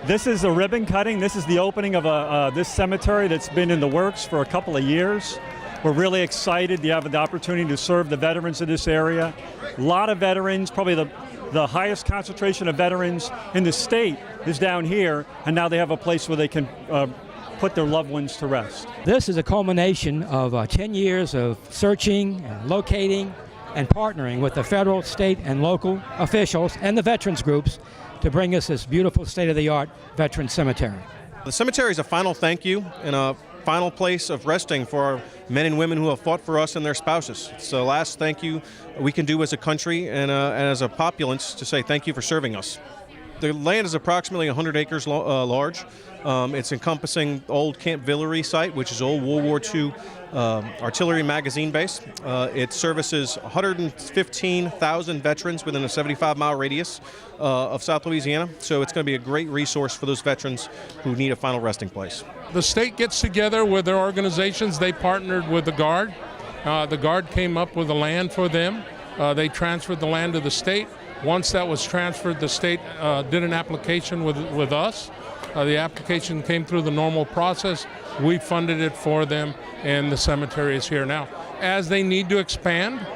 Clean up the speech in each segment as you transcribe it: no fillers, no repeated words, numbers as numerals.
This is a ribbon cutting. This is the opening of this cemetery that's been in the works for a couple of years. We're really excited to have the opportunity to serve the veterans of this area. A lot of veterans, probably the highest concentration of veterans in the state is down here, and now they have a place where they can put their loved ones to rest. This is a culmination of 10 years of searching and locating and partnering with the federal, state, and local officials and the veterans groups to bring us this beautiful state-of-the-art veteran cemetery. The cemetery is a final thank you and a final place of resting for our men and women who have fought for us and their spouses. It's the last thank you we can do as a country and as a populace to say thank you for serving us. The land is approximately 100 acres large. It's encompassing old Camp Villeray site, which is old World War II artillery magazine base. It services 115,000 veterans within a 75-mile radius of South Louisiana. So it's going to be a great resource for those veterans who need a final resting place. The state gets together with their organizations. They partnered with the Guard. The Guard came up with the land for them. They transferred the land to the state. Once that was transferred, the state did an application with us. The application came through the normal process. We funded it for them, and the cemetery is here now. As they need to expand,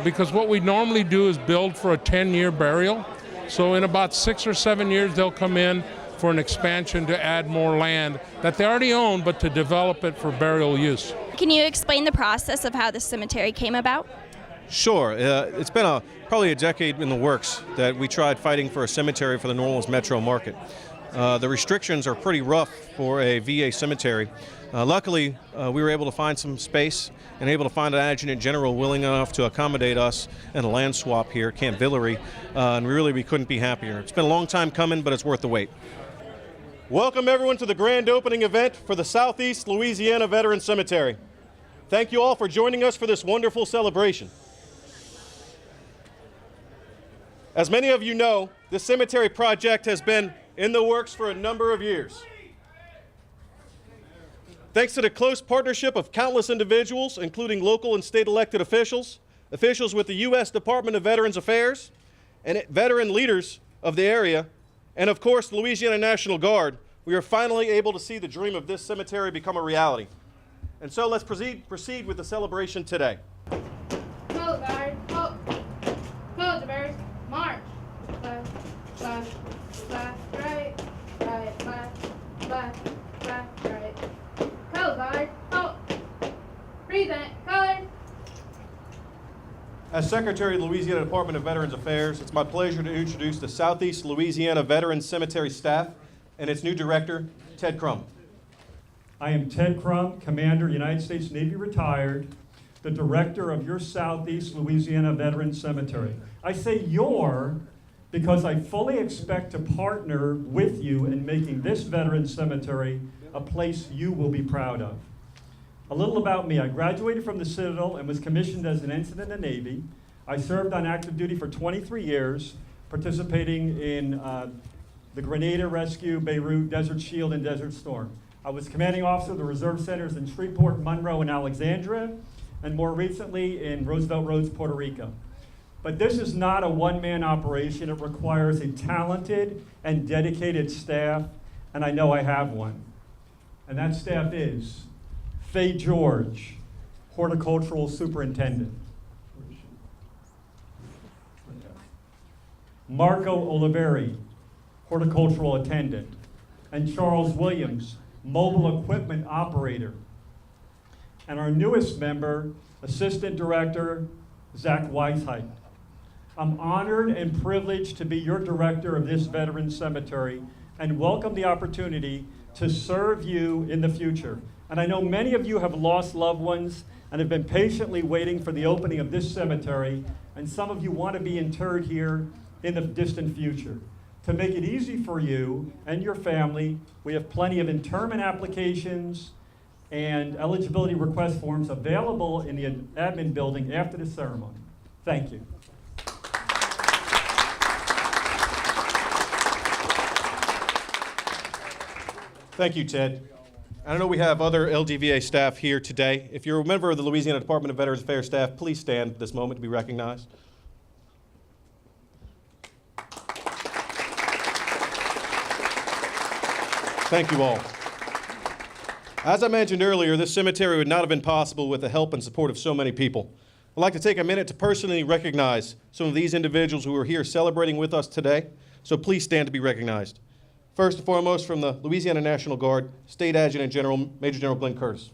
because what we normally do is build for a 10-year burial. So in about 6 or 7 years, they'll come in for an expansion to add more land that they already own, but to develop it for burial use. Can you explain the process of how the cemetery came about? Sure. It's been probably a decade in the works that we tried fighting for a cemetery for the New Orleans metro market. The restrictions are pretty rough for a VA cemetery. Luckily, we were able to find some space and able to find an adjutant general willing enough to accommodate us in a land swap here at Camp Villeray, and we couldn't be happier. It's been a long time coming, but it's worth the wait. Welcome everyone to the grand opening event for the Southeast Louisiana Veteran Cemetery. Thank you all for joining us for this wonderful celebration. As many of you know, this cemetery project has been in the works for a number of years. Thanks to the close partnership of countless individuals, including local and state elected officials, officials with the U.S. Department of Veterans Affairs, and veteran leaders of the area, and of course the Louisiana National Guard, we are finally able to see the dream of this cemetery become a reality. And so let's proceed with the celebration today. Hold, guard, hold. Hold the bears. March. Left, left, left, right, right, left, left, left, right. Hold, guard, hold. Present, colors. As Secretary of the Louisiana Department of Veterans Affairs, it's my pleasure to introduce the Southeast Louisiana Veterans Cemetery staff and its new director, Ted Crum. I am Ted Crum, Commander, United States Navy retired, the director of your Southeast Louisiana Veterans Cemetery. I say your because I fully expect to partner with you in making this veteran cemetery a place you will be proud of. A little about me. I graduated from the Citadel and was commissioned as an ensign in the Navy. I served on active duty for 23 years, participating in the Grenada Rescue, Beirut, Desert Shield, and Desert Storm. I was commanding officer of the reserve centers in Shreveport, Monroe, and Alexandria, and more recently in Roosevelt Roads, Puerto Rico. But this is not a one-man operation. It requires a talented and dedicated staff, and I know I have one. And that staff is Faye George, horticultural superintendent. Marco Oliveri, horticultural attendant. And Charles Williams, mobile equipment operator. And our newest member, Assistant Director, Zach Weisheit. I'm honored and privileged to be your director of this veteran cemetery and welcome the opportunity to serve you in the future. And I know many of you have lost loved ones and have been patiently waiting for the opening of this cemetery, and some of you want to be interred here in the distant future. To make it easy for you and your family, we have plenty of interment applications and eligibility request forms available in the admin building after the ceremony. Thank you. Thank you, Ted. I know we have other LDVA staff here today. If you're a member of the Louisiana Department of Veterans Affairs staff, please stand at this moment to be recognized. Thank you all. As I mentioned earlier, this cemetery would not have been possible with the help and support of so many people. I'd like to take a minute to personally recognize some of these individuals who are here celebrating with us today, so please stand to be recognized. First and foremost, from the Louisiana National Guard, State Adjutant General, Major General Glenn Curtis.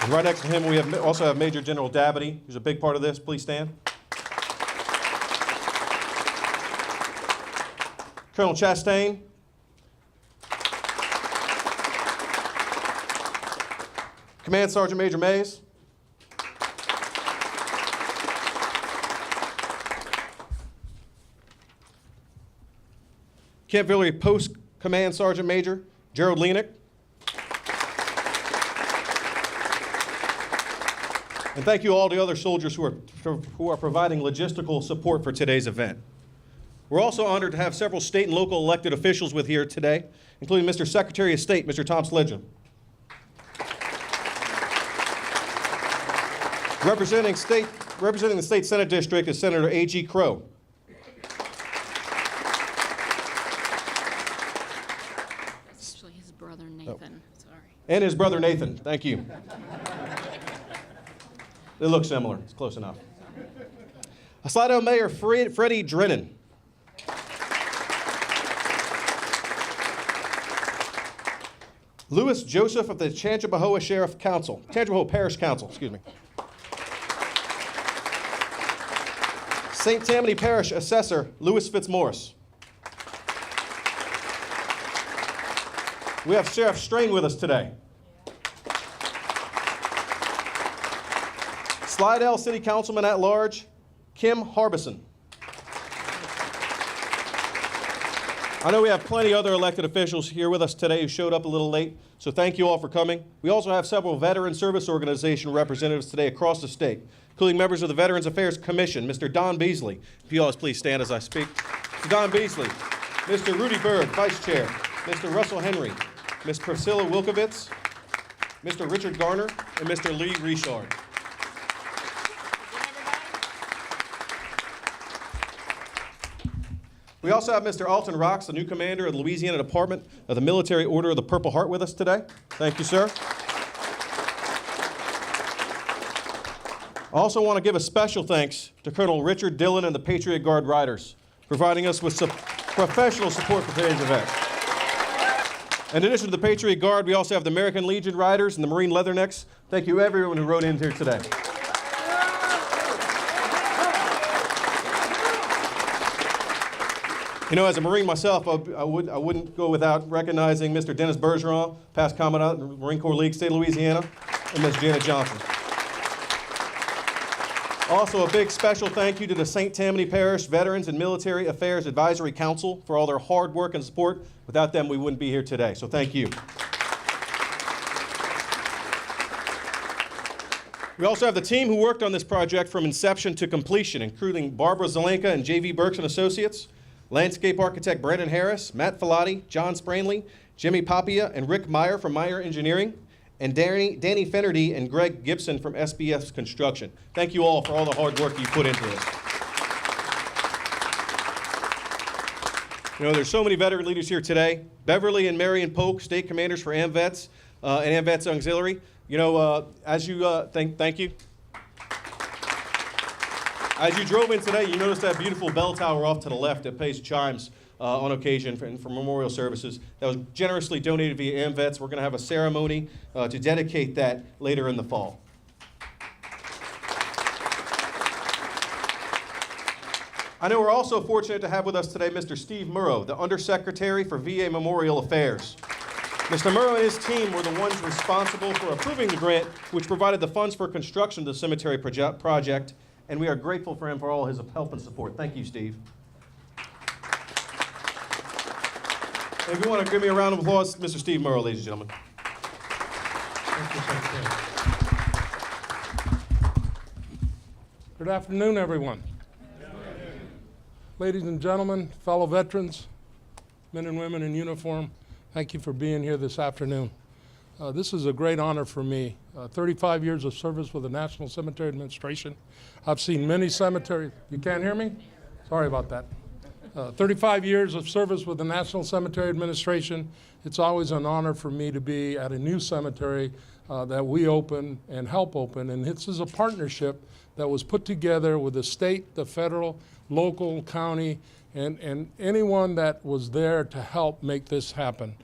And right next to him, we also have Major General Dabney, who's a big part of this. Please stand. Colonel Chastain. Command Sergeant Major Mays. Camp Villeray Post Command Sergeant Major Gerald Leenick. And thank you all the other soldiers who are providing logistical support for today's event. We're also honored to have several state and local elected officials with here today, including Mr. Secretary of State, Mr. Tom Sledgen. Representing the State Senate District is Senator A.G. Crow. That's actually his brother, Nathan. Sorry. And his brother Nathan. Thank you. They look similar. It's close enough. Slidell Mayor Freddie Drennan. Louis Joseph of the Tangipahoa Parish Council, excuse me. St. Tammany Parish Assessor Louis Fitzmaurice. We have Sheriff Strain with us today. Slidell City Councilman at Large Kim Harbison. I know we have plenty of other elected officials here with us today who showed up a little late, so thank you all for coming. We also have several Veteran Service Organization representatives today across the state, including members of the Veterans Affairs Commission, Mr. Don Beasley. If you all please stand as I speak. Mr. Don Beasley, Mr. Rudy Berg, Vice Chair, Mr. Russell Henry, Ms. Priscilla Wilkovitz, Mr. Richard Garner, and Mr. Lee Richard. We also have Mr. Alton Rocks, the new commander of the Louisiana Department of the Military Order of the Purple Heart with us today. Thank you, sir. I also want to give a special thanks to Colonel Richard Dillon and the Patriot Guard Riders, providing us with professional support for today's event. In addition to the Patriot Guard, we also have the American Legion Riders and the Marine Leathernecks. Thank you everyone who rode in here today. You know, as a Marine myself, I wouldn't go without recognizing Mr. Dennis Bergeron, past Commandant of the Marine Corps League, State of Louisiana, and Ms. Janet Johnson. Also, a big special thank you to the St. Tammany Parish Veterans and Military Affairs Advisory Council for all their hard work and support. Without them, we wouldn't be here today, so thank you. We also have the team who worked on this project from inception to completion, including Barbara Zelenka and J.V. Burks and Associates, landscape architect Brandon Harris, Matt Filati, John Spranley, Jimmy Papia, and Rick Meyer from Meyer Engineering, and Danny Finnerty and Greg Gibson from SBS Construction. Thank you all for all the hard work you put into this. You know, there's so many veteran leaders here today. Beverly and Marion Polk, state commanders for AMVETS and AMVETS Auxiliary. You know, thank you. As you drove in today, you noticed that beautiful bell tower off to the left that plays chimes on occasion for memorial services. That was generously donated via AMVETS. We're going to have a ceremony to dedicate that later in the fall. I know we're also fortunate to have with us today Mr. Steve Murrow, the Undersecretary for VA Memorial Affairs. Mr. Murrow and his team were the ones responsible for approving the grant, which provided the funds for construction of the cemetery project, and we are grateful for him for all his help and support. Thank you, Steve. If you want to give me a round of applause, Mr. Steve Murrow, ladies and gentlemen. Thank you, Secretary. Good afternoon, everyone. Ladies and gentlemen, fellow veterans, men and women in uniform, thank you for being here this afternoon. This is a great honor for me. 35 years of service with the National Cemetery Administration. I've seen many cemeteries. You can't hear me? Sorry about that. 35 years of service with the National Cemetery Administration. It's always an honor for me to be at a new cemetery that we open and help open. And this is a partnership that was put together with the state, the federal, local, county, and anyone that was there to help make this happen.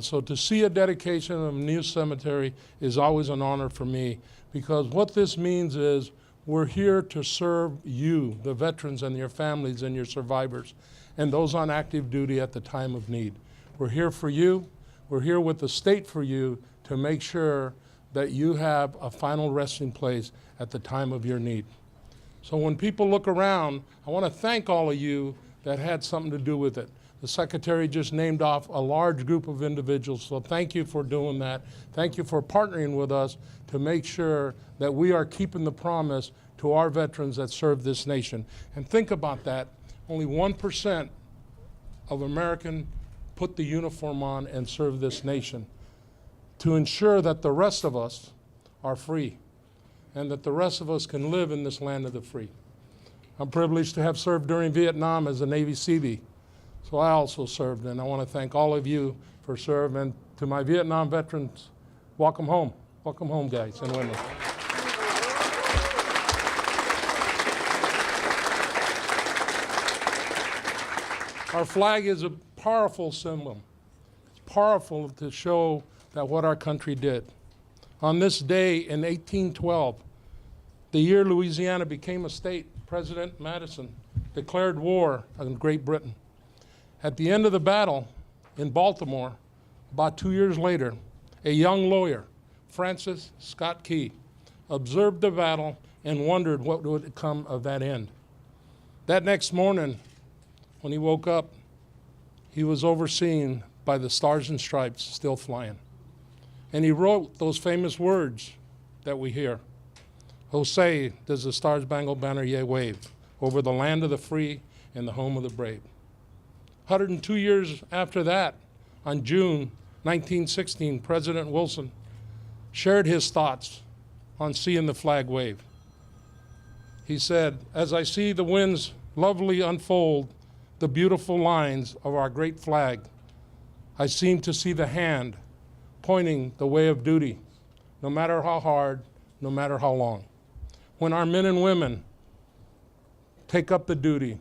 So to see a dedication of a new cemetery is always an honor for me, because what this means is we're here to serve you, the veterans and your families and your survivors, and those on active duty at the time of need. We're here for you. We're here with the state for you to make sure that you have a final resting place at the time of your need. So when people look around, I want to thank all of you that had something to do with it. The Secretary just named off a large group of individuals, so thank you for doing that. Thank you for partnering with us to make sure that we are keeping the promise to our veterans that serve this nation. And think about that, only 1% of Americans put the uniform on and serve this nation to ensure that the rest of us are free and that the rest of us can live in this land of the free. I'm privileged to have served during Vietnam as a Navy Seabee. So I also served, and I want to thank all of you for serving. And to my Vietnam veterans, welcome home. Welcome home, guys and women. Our flag is a powerful symbol. It's powerful to show that what our country did. On this day in 1812, the year Louisiana became a state, President Madison declared war on Great Britain. At the end of the battle in Baltimore, about 2 years later, a young lawyer, Francis Scott Key, observed the battle and wondered what would come of that end. That next morning, when he woke up, he was overseen by the Stars and Stripes still flying. And he wrote those famous words that we hear. Oh, say, does the Star-Spangled Banner yet wave over the land of the free and the home of the brave. 102 years after that, on June 1916, President Wilson shared his thoughts on seeing the flag wave. He said, as I see the winds lovely unfold the beautiful lines of our great flag, I seem to see the hand pointing the way of duty, no matter how hard, no matter how long. When our men and women take up the duty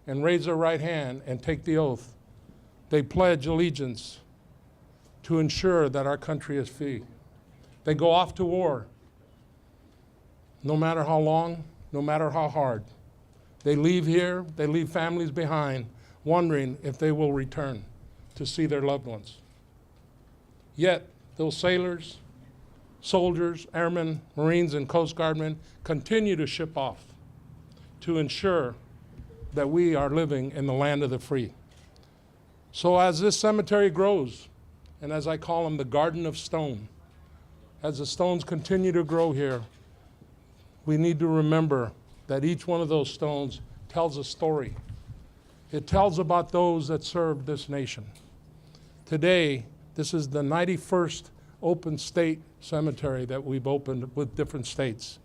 and raise their right hand and take the oath, they pledge allegiance to ensure that our country is free. They go off to war, no matter how long, no matter how hard. They leave here, they leave families behind, wondering if they will return to see their loved ones. Yet, those sailors, soldiers, airmen, Marines, and Coast Guardmen continue to ship off to ensure that we are living in the land of the free. So as this cemetery grows, and as I call them the Garden of Stone, as the stones continue to grow here, we need to remember that each one of those stones tells a story. It tells about those that served this nation. Today, this is the 91st open state cemetery that we've opened with different states.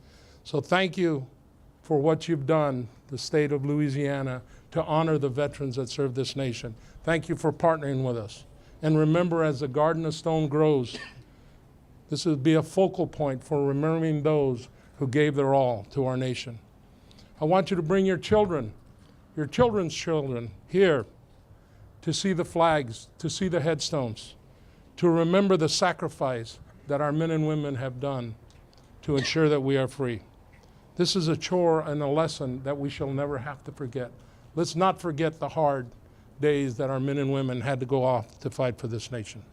So thank you for what you've done, the state of Louisiana, to honor the veterans that serve this nation. Thank you for partnering with us. And remember, as the Garden of Stone grows, this will be a focal point for remembering those who gave their all to our nation. I want you to bring your children, your children's children here to see the flags, to see the headstones, to remember the sacrifice that our men and women have done to ensure that we are free. This is a chore and a lesson that we shall never have to forget. Let's not forget the hard days that our men and women had to go off to fight for this nation.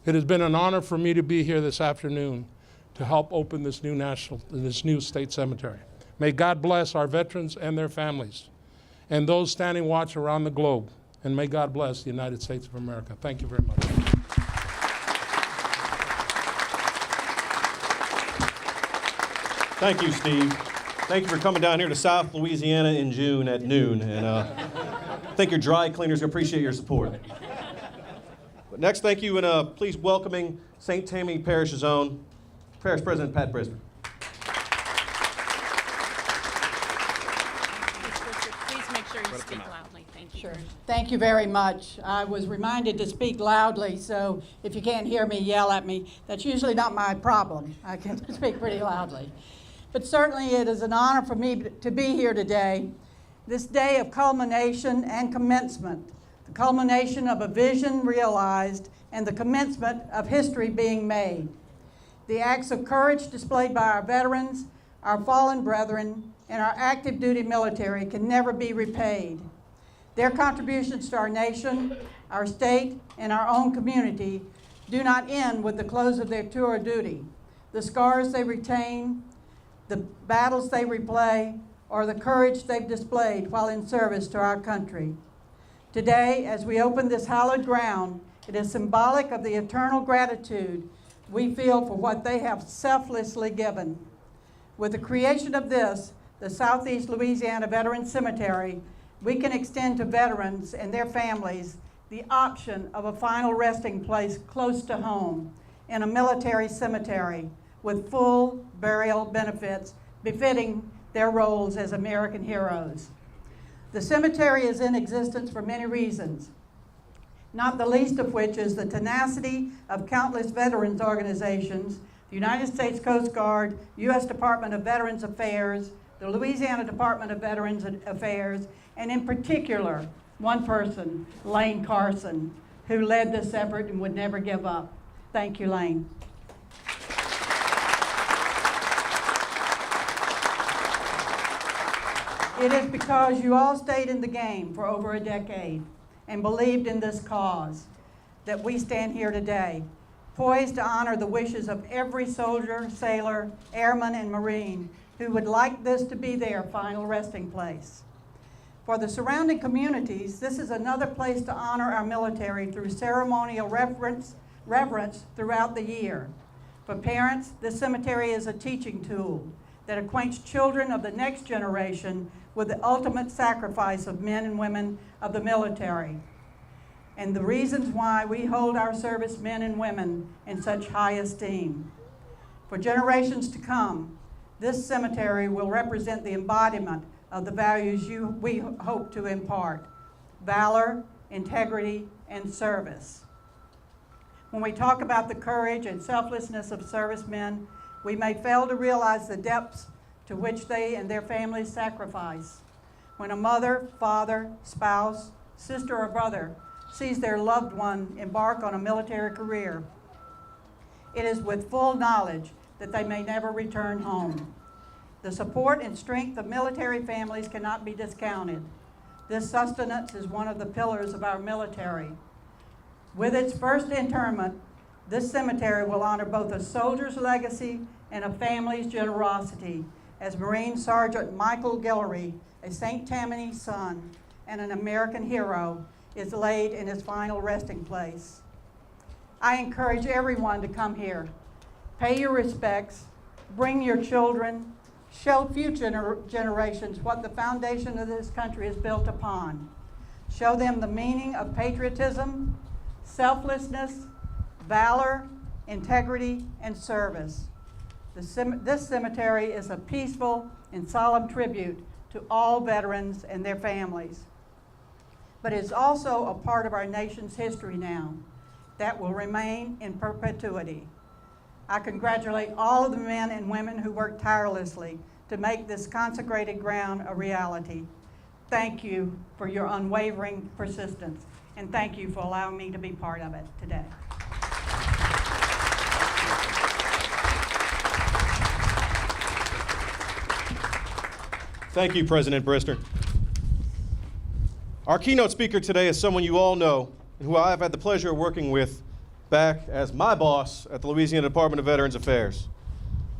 It has been an honor for me to be here this afternoon to help open this new state cemetery. May God bless our veterans and their families and those standing watch around the globe. And may God bless the United States of America. Thank you very much. Thank you, Steve. Thank you for coming down here to South Louisiana in June at noon. And I think your dry cleaners appreciate your support. But next, thank you, and please welcoming St. Tammany Parish's own Parish President Pat Brisbane. Please make sure you speak loudly. Thank you. Sure. Thank you very much. I was reminded to speak loudly, so if you can't hear me, yell at me. That's usually not my problem. I can speak pretty loudly. But certainly it is an honor for me to be here today, this day of culmination and commencement, the culmination of a vision realized and the commencement of history being made. The acts of courage displayed by our veterans, our fallen brethren, and our active duty military can never be repaid. Their contributions to our nation, our state, and our own community do not end with the close of their tour of duty. The scars they retain, the battles they replay, or the courage they've displayed while in service to our country. Today, as we open this hallowed ground, it is symbolic of the eternal gratitude we feel for what they have selflessly given. With the creation of this, the Southeast Louisiana Veterans Cemetery, we can extend to veterans and their families the option of a final resting place close to home in a military cemetery with full burial benefits befitting their roles as American heroes. The cemetery is in existence for many reasons, not the least of which is the tenacity of countless veterans organizations, the United States Coast Guard, U.S. Department of Veterans Affairs, the Louisiana Department of Veterans Affairs, and in particular, one person, Lane Carson, who led this effort and would never give up. Thank you, Lane. It is because you all stayed in the game for over a decade and believed in this cause that we stand here today, poised to honor the wishes of every soldier, sailor, airman, and Marine who would like this to be their final resting place. For the surrounding communities, this is another place to honor our military through ceremonial reverence throughout the year. For parents, this cemetery is a teaching tool that acquaints children of the next generation with the ultimate sacrifice of men and women of the military and the reasons why we hold our servicemen and women in such high esteem. For generations to come, this cemetery will represent the embodiment of the values we hope to impart: valor, integrity, and service. When we talk about the courage and selflessness of servicemen, we may fail to realize the depths to which they and their families sacrifice. When a mother, father, spouse, sister, or brother sees their loved one embark on a military career, it is with full knowledge that they may never return home. The support and strength of military families cannot be discounted. This sustenance is one of the pillars of our military. With its first interment, this cemetery will honor both a soldier's legacy and a family's generosity, as Marine Sergeant Michael Guillory, a St. Tammany son and an American hero, is laid in his final resting place. I encourage everyone to come here. Pay your respects, bring your children, show future generations what the foundation of this country is built upon. Show them the meaning of patriotism, selflessness, valor, integrity, and service. This cemetery is a peaceful and solemn tribute to all veterans and their families. But it's also a part of our nation's history now that will remain in perpetuity. I congratulate all of the men and women who worked tirelessly to make this consecrated ground a reality. Thank you for your unwavering persistence, and thank you for allowing me to be part of it today. Thank you, President Brister. Our keynote speaker today is someone you all know and who I've had the pleasure of working with back as my boss at the Louisiana Department of Veterans Affairs.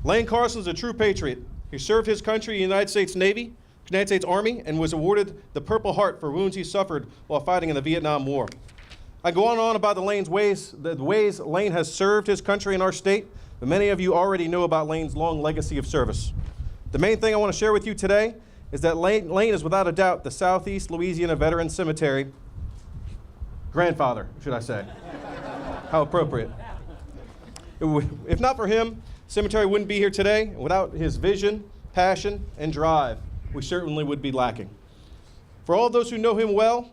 Lane Carson is a true patriot. He served his country in the United States Navy, United States Army, and was awarded the Purple Heart for wounds he suffered while fighting in the Vietnam War. I go on and on about the ways Lane has served his country and our state, but many of you already know about Lane's long legacy of service. The main thing I want to share with you today is that Lane is without a doubt the Southeast Louisiana Veterans Cemetery grandfather, should I say. How appropriate. If not for him, cemetery wouldn't be here today. Without his vision, passion, and drive, we certainly would be lacking. For all of those who know him well,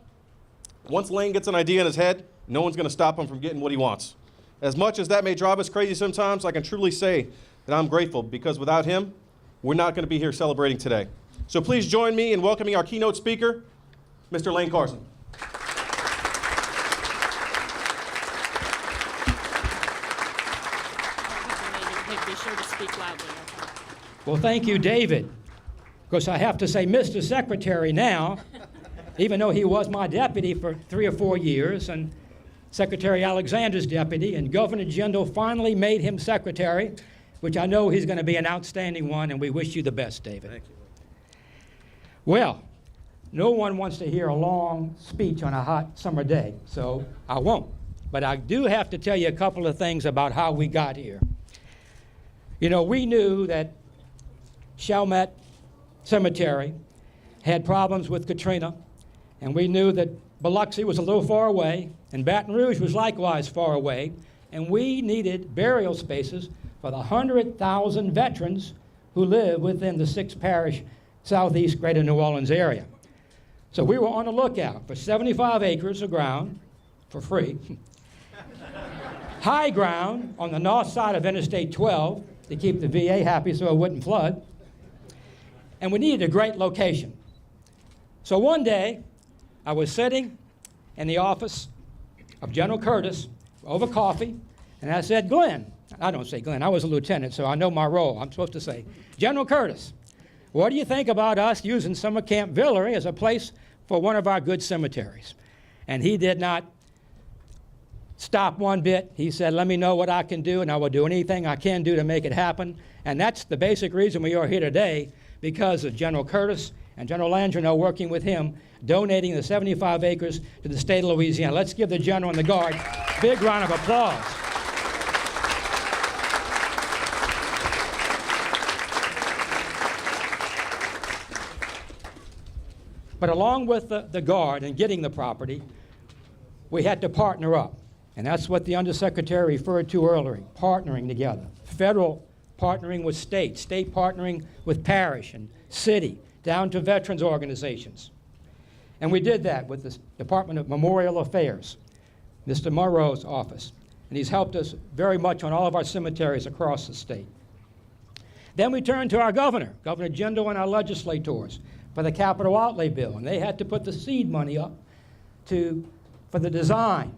once Lane gets an idea in his head, no one's going to stop him from getting what he wants. As much as that may drive us crazy sometimes, I can truly say that I'm grateful, because without him, we're not going to be here celebrating today. So please join me in welcoming our keynote speaker, Mr. Lane Carson. Be sure to speak loudly. Well, thank you, David. Of course, I have to say Mr. Secretary now, even though he was my deputy for 3 or 4 years, and Secretary Alexander's deputy, and Governor Jindal finally made him secretary, which I know he's going to be an outstanding one, and we wish you the best, David. Thank you. Well, no one wants to hear a long speech on a hot summer day, so I won't. But I do have to tell you a couple of things about how we got here. You know, we knew that Chalmette Cemetery had problems with Katrina, and we knew that Biloxi was a little far away, and Baton Rouge was likewise far away, and we needed burial spaces for the 100,000 veterans who live within the 6-parish southeast greater New Orleans area. So we were on the lookout for 75 acres of ground for free, high ground on the north side of Interstate 12 to keep the VA happy so it wouldn't flood, and we needed a great location. So one day, I was sitting in the office of General Curtis over coffee, and I said, Glenn, I don't say Glenn, I was a lieutenant, so I know my role. I'm supposed to say, General Curtis, what do you think about us using Summer Camp Villeray as a place for one of our good cemeteries? And he did not stop one bit. He said, let me know what I can do, and I will do anything I can do to make it happen. And that's the basic reason we are here today, because of General Curtis and General Landreneau working with him, donating the 75 acres to the state of Louisiana. Let's give the General and the Guard a big round of applause. But along with the Guard and getting the property, we had to partner up. And that's what the Undersecretary referred to earlier, partnering together. Federal partnering with state partnering with parish and city, down to veterans organizations. And we did that with the Department of Memorial Affairs, Mr. Monroe's office. And he's helped us very much on all of our cemeteries across the state. Then we turned to our governor, Governor Jindal, and our legislators for the capital outlay bill. And they had to put the seed money up for the design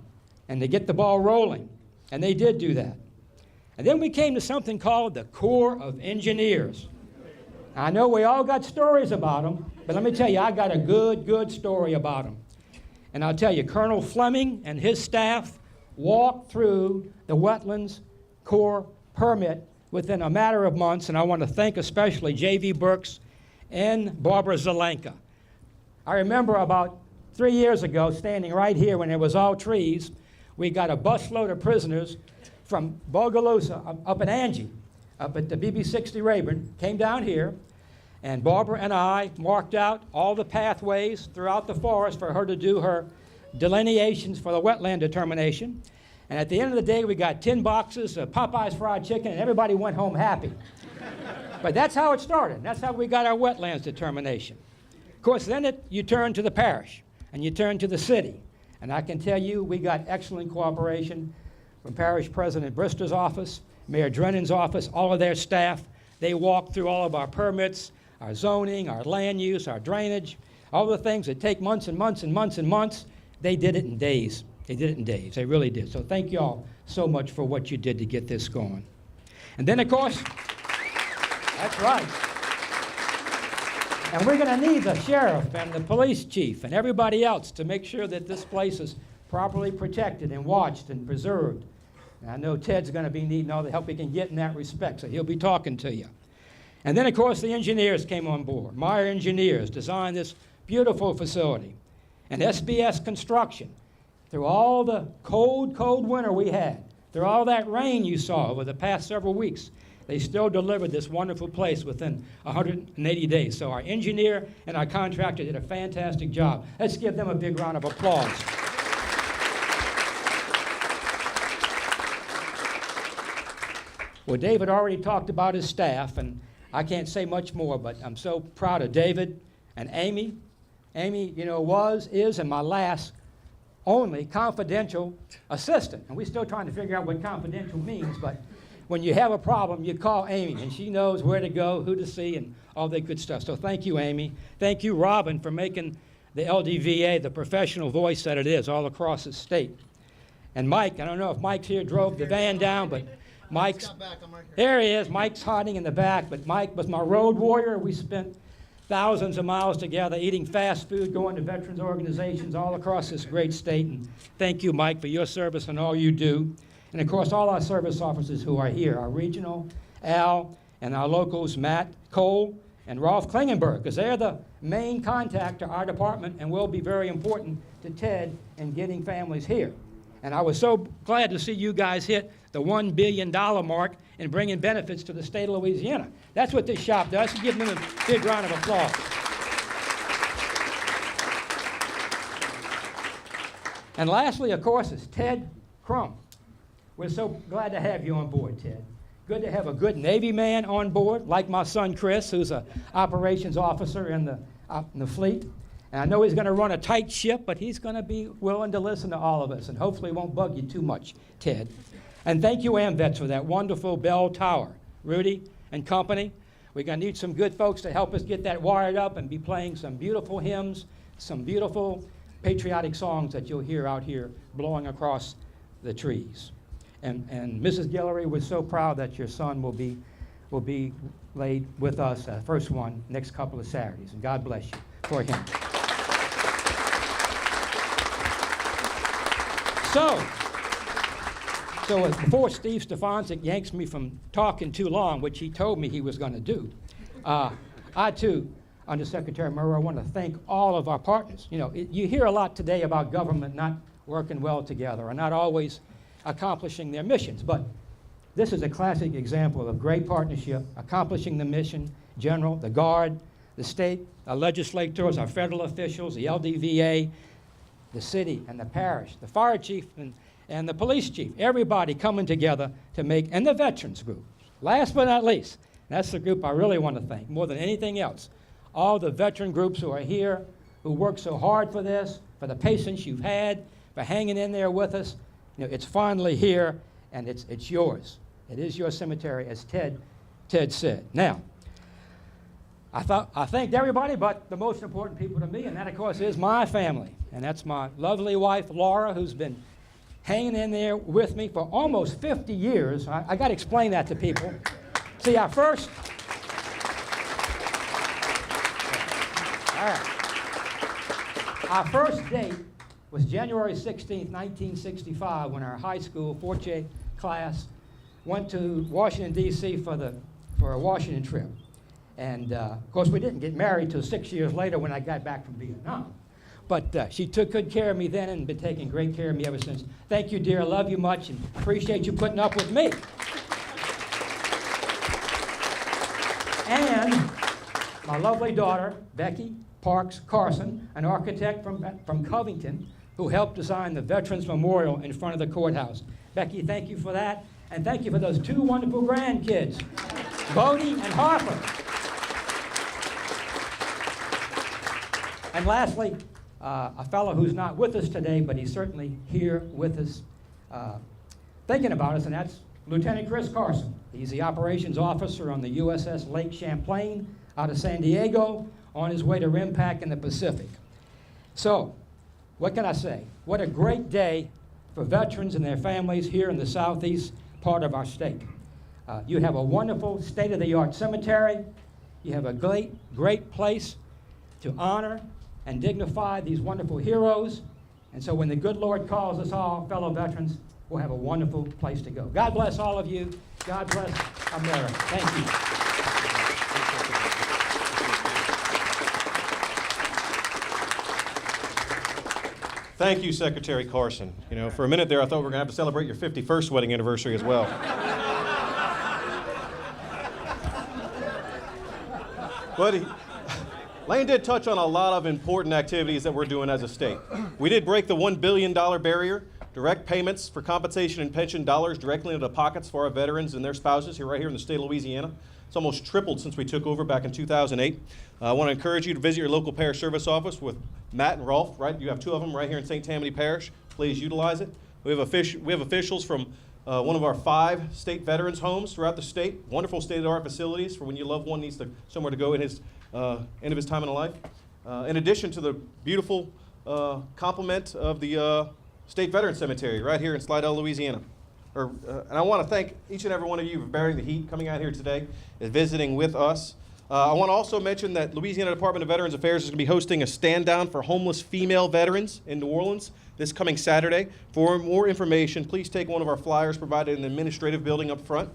and to get the ball rolling. And they did do that. And then we came to something called the Corps of Engineers. I know we all got stories about them, but let me tell you, I got a good story about them. And I'll tell you, Colonel Fleming and his staff walked through the Wetlands Corps permit within a matter of months, and I want to thank especially J.V. Burks and Barbara Zelenka. I remember about 3 years ago, standing right here when it was all trees, we got a busload of prisoners from Bogalusa up in Angie, up at the BB-60 Rayburn, came down here, and Barbara and I marked out all the pathways throughout the forest for her to do her delineations for the wetland determination. And at the end of the day, we got 10 boxes of Popeye's fried chicken, and everybody went home happy. But that's how it started. That's how we got our wetlands determination. Of course, then you turn to the parish, and you turn to the city. And I can tell you, we got excellent cooperation from Parish President Brister's office, Mayor Drennan's office, all of their staff. They walked through all of our permits, our zoning, our land use, our drainage, all the things that take months and months and months and months. They did it in days. They did it in days. They really did. So thank you all so much for what you did to get this going. And then, of course, that's right. And we're going to need the sheriff and the police chief and everybody else to make sure that this place is properly protected and watched and preserved. And I know Ted's going to be needing all the help he can get in that respect, so he'll be talking to you. And then, of course, the engineers came on board. Meyer Engineers designed this beautiful facility. And SBS Construction, through all the cold winter we had, through all that rain you saw over the past several weeks, they still delivered this wonderful place within 180 days. So our engineer and our contractor did a fantastic job. Let's give them a big round of applause. Well, David already talked about his staff, and I can't say much more, but I'm so proud of David and Amy Amy, you know, was, is, and my last only confidential assistant. And we're still trying to figure out what confidential means, but when you have a problem, you call Amy, and she knows where to go, who to see, and all that good stuff. So thank you, Amy. Thank you, Robin, for making the LDVA the professional voice that it is all across the state. And Mike, I don't know if Mike's here, drove the van down, but Mike's, there he is. Mike's hiding in the back, but Mike was my road warrior. We spent thousands of miles together, eating fast food, going to veterans organizations all across this great state. And thank you, Mike, for your service and all you do. And of course, all our service officers who are here, our regional, Al, and our locals, Matt Cole and Rolf Klingenberg, because they're the main contact to our department and will be very important to Ted in getting families here. And I was so glad to see you guys hit the $1 billion mark in bringing benefits to the state of Louisiana. That's what this shop does. Give them a big round of applause. And lastly, of course, is Ted Crum. We're so glad to have you on board, Ted. Good to have a good Navy man on board, like my son Chris, who's an operations officer in the fleet. And I know he's going to run a tight ship, but he's going to be willing to listen to all of us, and hopefully won't bug you too much, Ted. And thank you, AMVETS, for that wonderful bell tower. Rudy and company, we're going to need some good folks to help us get that wired up and be playing some beautiful hymns, some beautiful patriotic songs that you'll hear out here blowing across the trees. And Mrs. Guillory, we're so proud that your son will be laid with us, first one, next couple of Saturdays. And God bless you for him. So before Steve Stefanczyk yanks me from talking too long, which he told me he was going to do, I too, Undersecretary Murrow, want to thank all of our partners. You know, you hear a lot today about government not working well together or not always accomplishing their missions, but this is a classic example of great partnership, accomplishing the mission, General, the Guard, the state, our legislators, our federal officials, the LDVA, the city and the parish, the fire chief and the police chief, everybody coming together to make, and the veterans group. Last but not least, that's the group I really want to thank more than anything else. All the veteran groups who are here, who work so hard for this, for the patience you've had, for hanging in there with us. You know, it's finally here, and it's yours. It is your cemetery, as Ted said. Now, I thanked everybody, but the most important people to me, and that, of course, is my family. And that's my lovely wife, Laura, who's been hanging in there with me for almost 50 years. I got to explain that to people. See, our first date was January 16th, 1965, when our high school 4J class went to Washington, D.C. for a Washington trip. And, of course, we didn't get married till 6 years later when I got back from Vietnam. But she took good care of me then and been taking great care of me ever since. Thank you, dear. I love you much and appreciate you putting up with me. And my lovely daughter, Becky Parks Carson, an architect from Covington, who helped design the Veterans Memorial in front of the courthouse. Becky, thank you for that. And thank you for those two wonderful grandkids, Bodie and Harper. And lastly, a fellow who's not with us today, but he's certainly here with us thinking about us, and that's Lieutenant Chris Carson. He's the operations officer on the USS Lake Champlain out of San Diego on his way to RIMPAC in the Pacific. So, what can I say? What a great day for veterans and their families here in the southeast part of our state. You have a wonderful state-of-the-art cemetery. You have a great place to honor and dignify these wonderful heroes. And so when the good Lord calls us all, fellow veterans, we'll have a wonderful place to go. God bless all of you. God bless America. Thank you. Thank you, Secretary Carson. You know, for a minute there, I thought we were going to have to celebrate your 51st wedding anniversary as well. But Lane did touch on a lot of important activities that we're doing as a state. We did break the $1 billion barrier, direct payments for compensation and pension dollars directly into the pockets for our veterans and their spouses right here in the state of Louisiana. It's almost tripled since we took over back in 2008. I want to encourage you to visit your local parish service office with Matt and Rolf, right? You have two of them right here in St. Tammany Parish. Please utilize it. We have officials from one of our 5 state veterans homes throughout the state. Wonderful state-of-the-art facilities for when your loved one needs somewhere to go in his end of his time in life. In addition to the beautiful complement of the State Veterans Cemetery right here in Slidell, Louisiana. And I want to thank each and every one of you for bearing the heat, coming out here today and visiting with us. I want to also mention that Louisiana Department of Veterans Affairs is going to be hosting a stand down for homeless female veterans in New Orleans this coming Saturday. For more information, please take one of our flyers provided in the administrative building up front.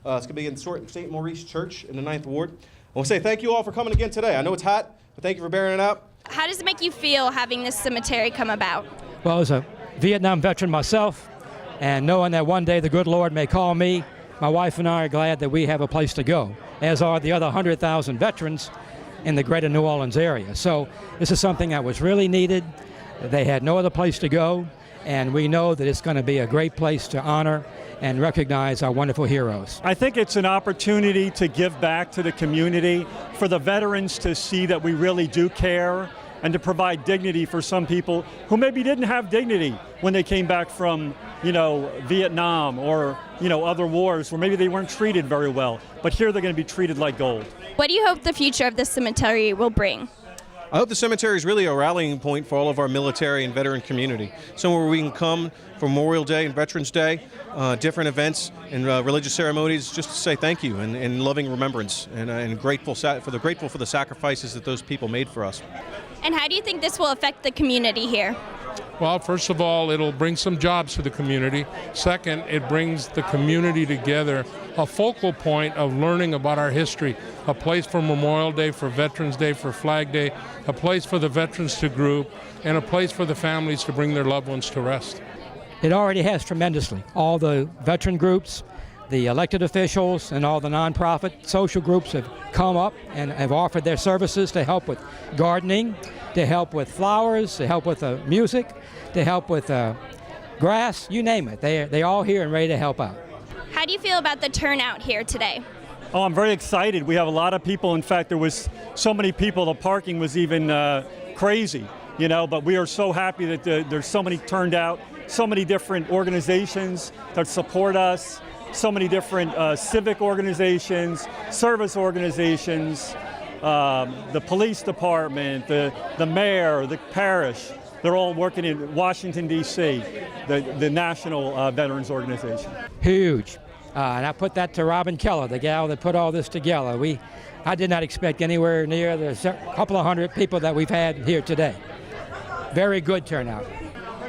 It's going to be in St. Maurice Church in the 9th Ward. I want to say thank you all for coming again today. I know it's hot, but thank you for bearing it out. How does it make you feel having this cemetery come about? Well, as a Vietnam veteran myself, and knowing that one day the good Lord may call me, my wife and I are glad that we have a place to go, as are the other 100,000 veterans in the greater New Orleans area. So this is something that was really needed. They had no other place to go, and we know that it's going to be a great place to honor and recognize our wonderful heroes. I think it's an opportunity to give back to the community, for the veterans to see that we really do care, and to provide dignity for some people who maybe didn't have dignity when they came back from, Vietnam or, other wars where maybe they weren't treated very well. But here they're going to be treated like gold. What do you hope the future of this cemetery will bring? I hope the cemetery is really a rallying point for all of our military and veteran community. Somewhere where we can come for Memorial Day and Veterans Day, different events and religious ceremonies, just to say thank you and in loving remembrance and grateful for the sacrifices that those people made for us. And how do you think this will affect the community here? Well, first of all, it'll bring some jobs to the community. Second, it brings the community together, a focal point of learning about our history, a place for Memorial Day, for Veterans Day, for Flag Day, a place for the veterans to group, and a place for the families to bring their loved ones to rest. It already has tremendously. All the veteran groups, the elected officials, and all the nonprofit social groups have come up and have offered their services to help with gardening, to help with flowers, to help with music, to help with grass, you name it. They're all here and ready to help out. How do you feel about the turnout here today? Oh, I'm very excited. We have a lot of people. In fact, there was so many people, the parking was even crazy, but we are so happy that there's so many turned out, so many different organizations that support us, so many different civic organizations, service organizations, the police department, the mayor, the parish. They're all working in Washington, D.C., the National Veterans Organization. Huge. And I put that to Robin Keller, the gal that put all this together. I did not expect anywhere near the couple of hundred people that we've had here today. Very good turnout.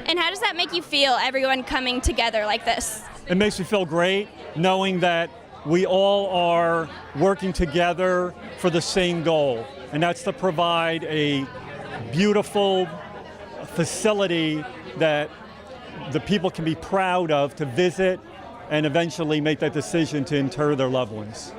And how does that make you feel, everyone coming together like this? It makes me feel great knowing that we all are working together for the same goal, and that's to provide a beautiful facility that the people can be proud of to visit and eventually make that decision to inter their loved ones.